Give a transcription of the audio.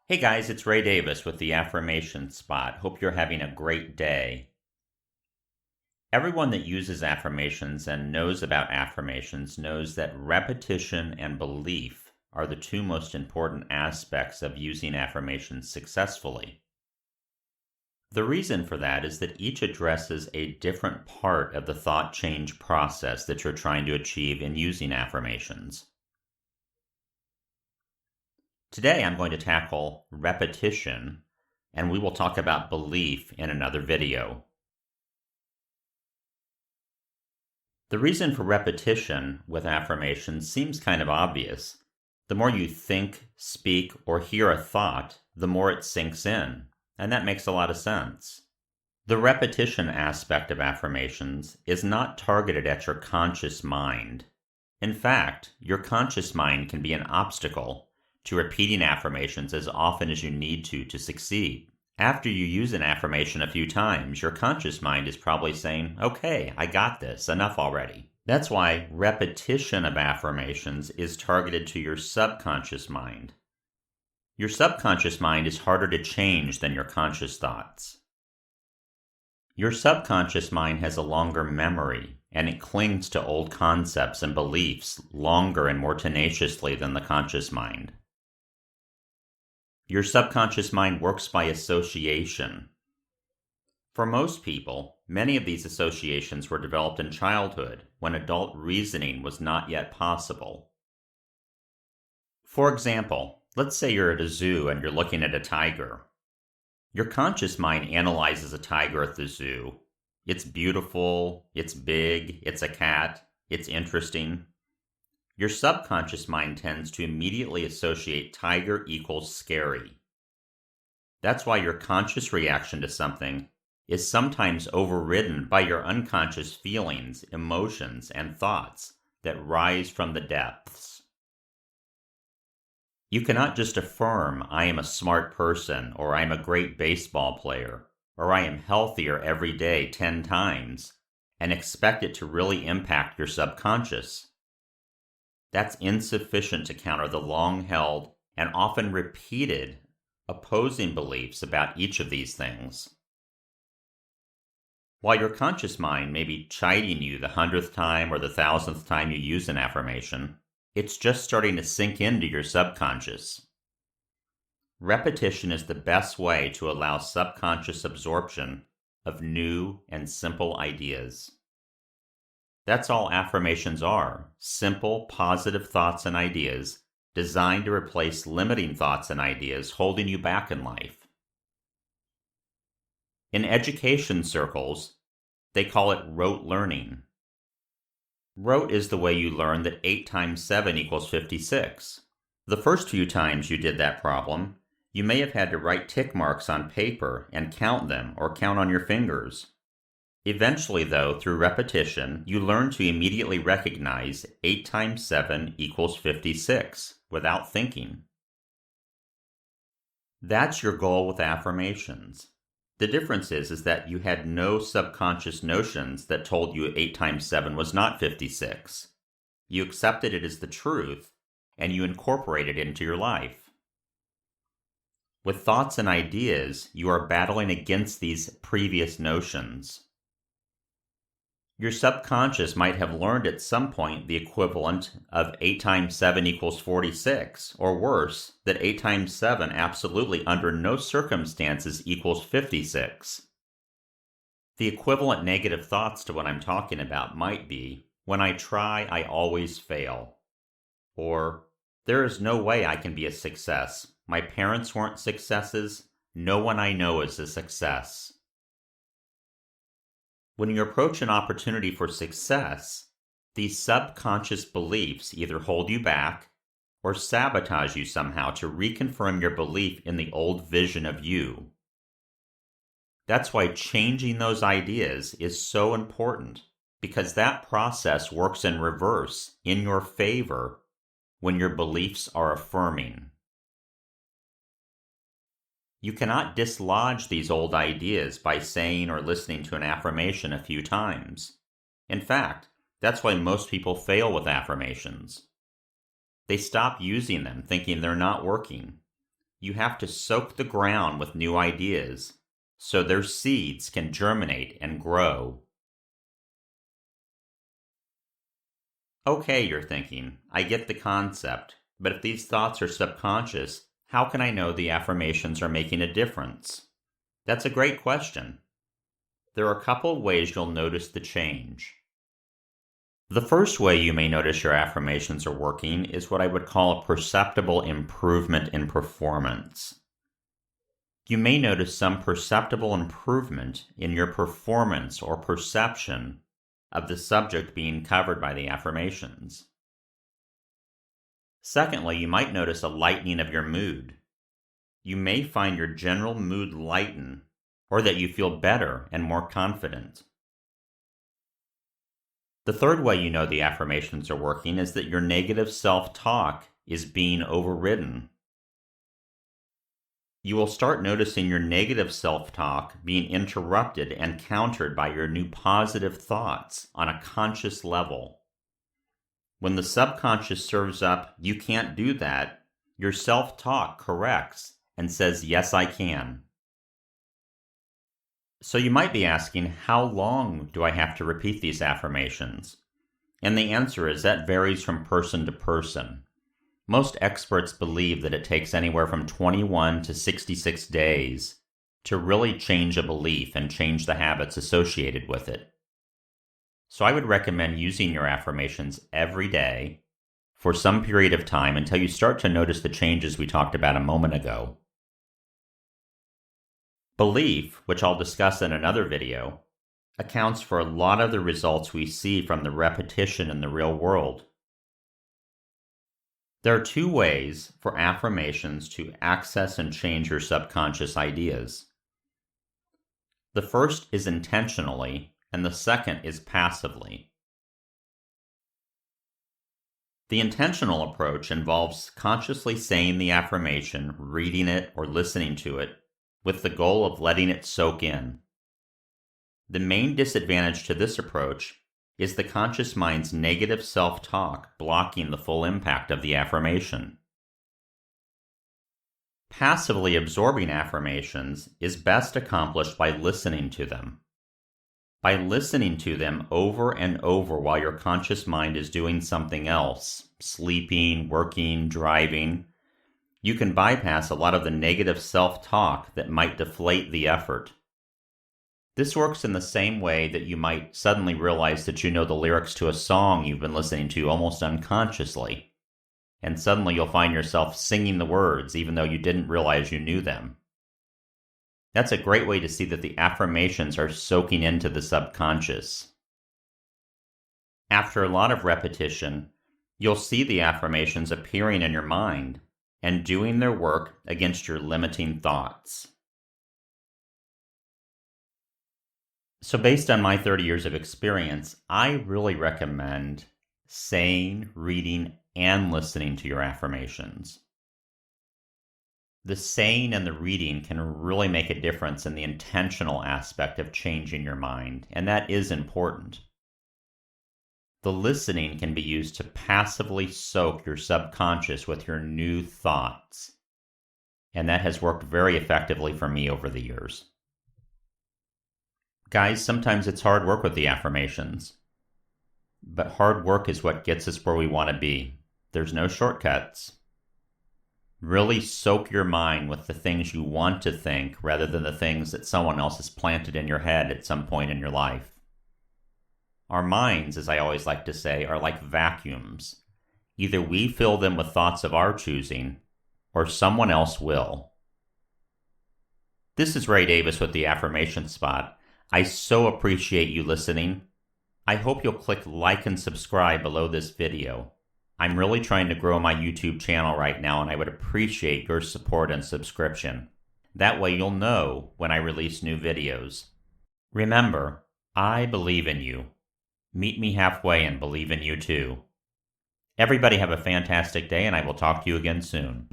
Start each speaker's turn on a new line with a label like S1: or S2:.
S1: Hey guys, it's Ray Davis with the Affirmation Spot. Hope you're having a great day. Everyone that uses affirmations and knows about affirmations knows that repetition and belief are the two most important aspects of using affirmations successfully. The reason for that is that each addresses a different part of the thought change process that you're trying to achieve in using affirmations. Today I'm going to tackle repetition, and we will talk about belief in another video. The reason for repetition with affirmations seems kind of obvious. The more you think, speak, or hear a thought, the more it sinks in, and that makes a lot of sense. The repetition aspect of affirmations is not targeted at your conscious mind. In fact, your conscious mind can be an obstacle to repeating affirmations as often as you need to succeed. After you use an affirmation a few times, your conscious mind is probably saying, okay, I got this, enough already. That's why repetition of affirmations is targeted to your subconscious mind. Your subconscious mind is harder to change than your conscious thoughts. Your subconscious mind has a longer memory, and it clings to old concepts and beliefs longer and more tenaciously than the conscious mind. Your subconscious mind works by association. For most people, many of these associations were developed in childhood when adult reasoning was not yet possible. For example, let's say you're at a zoo and you're looking at a tiger. Your conscious mind analyzes a tiger at the zoo. It's beautiful, it's big, it's a cat, it's interesting. Your subconscious mind tends to immediately associate tiger equals scary. That's why your conscious reaction to something is sometimes overridden by your unconscious feelings, emotions, and thoughts that rise from the depths. You cannot just affirm, I am a smart person, or I am a great baseball player, or I am healthier every day 10 times, and expect it to really impact your subconscious. That's insufficient to counter the long-held and often repeated opposing beliefs about each of these things. While your conscious mind may be chiding you the 100th time or the 1000th time you use an affirmation, it's just starting to sink into your subconscious. Repetition is the best way to allow subconscious absorption of new and simple ideas. That's all affirmations are, simple, positive thoughts and ideas designed to replace limiting thoughts and ideas holding you back in life. In education circles, they call it rote learning. Rote is the way you learn that 8 times 7 equals 56. The first few times you did that problem, you may have had to write tick marks on paper and count them or count on your fingers. Eventually, though, through repetition, you learn to immediately recognize 8 times 7 equals 56 without thinking. That's your goal with affirmations. The difference is that you had no subconscious notions that told you 8 times 7 was not 56. You accepted it as the truth, and you incorporated it into your life. With thoughts and ideas, you are battling against these previous notions. Your subconscious might have learned at some point the equivalent of 8 times 7 equals 46, or worse, that 8 times 7 absolutely under no circumstances equals 56. The equivalent negative thoughts to what I'm talking about might be, when I try, I always fail. Or, there is no way I can be a success. My parents weren't successes. No one I know is a success. When you approach an opportunity for success, these subconscious beliefs either hold you back or sabotage you somehow to reconfirm your belief in the old vision of you. That's why changing those ideas is so important, because that process works in reverse, in your favor, when your beliefs are affirming. You cannot dislodge these old ideas by saying or listening to an affirmation a few times. In fact, that's why most people fail with affirmations. They stop using them thinking they're not working. You have to soak the ground with new ideas so their seeds can germinate and grow. Okay, you're thinking, I get the concept, but if these thoughts are subconscious, how can I know the affirmations are making a difference? That's a great question. There are a couple of ways you'll notice the change. The first way you may notice your affirmations are working is what I would call a perceptible improvement in performance. You may notice some perceptible improvement in your performance or perception of the subject being covered by the affirmations. Secondly, you might notice a lightening of your mood. You may find your general mood lighten, or that you feel better and more confident. The third way you know the affirmations are working is that your negative self-talk is being overridden. You will start noticing your negative self-talk being interrupted and countered by your new positive thoughts on a conscious level. When the subconscious serves up, "You can't do that," your self-talk corrects and says, "Yes, I can." So you might be asking, how long do I have to repeat these affirmations? And the answer is that varies from person to person. Most experts believe that it takes anywhere from 21 to 66 days to really change a belief and change the habits associated with it. So I would recommend using your affirmations every day for some period of time until you start to notice the changes we talked about a moment ago. Belief, which I'll discuss in another video, accounts for a lot of the results we see from the repetition in the real world. There are two ways for affirmations to access and change your subconscious ideas. The first is intentionally, and the second is passively. The intentional approach involves consciously saying the affirmation, reading it, or listening to it, with the goal of letting it soak in. The main disadvantage to this approach is the conscious mind's negative self-talk blocking the full impact of the affirmation. Passively absorbing affirmations is best accomplished by listening to them. By listening to them over and over while your conscious mind is doing something else, sleeping, working, driving, you can bypass a lot of the negative self-talk that might deflate the effort. This works in the same way that you might suddenly realize that you know the lyrics to a song you've been listening to almost unconsciously, and suddenly you'll find yourself singing the words even though you didn't realize you knew them. That's a great way to see that the affirmations are soaking into the subconscious. After a lot of repetition, you'll see the affirmations appearing in your mind and doing their work against your limiting thoughts. So based on my 30 years of experience, I really recommend saying, reading, and listening to your affirmations. The saying and the reading can really make a difference in the intentional aspect of changing your mind, and that is important. The listening can be used to passively soak your subconscious with your new thoughts, and that has worked very effectively for me over the years. Guys, sometimes it's hard work with the affirmations, but hard work is what gets us where we want to be. There's no shortcuts. Really soak your mind with the things you want to think rather than the things that someone else has planted in your head at some point in your life. Our minds, as I always like to say, are like vacuums. Either we fill them with thoughts of our choosing, or someone else will. This is Ray Davis with the Affirmation Spot. I so appreciate you listening. I hope you'll click like and subscribe below this video. I'm really trying to grow my YouTube channel right now, and I would appreciate your support and subscription. That way you'll know when I release new videos. Remember, I believe in you. Meet me halfway and believe in you too. Everybody have a fantastic day, and I will talk to you again soon.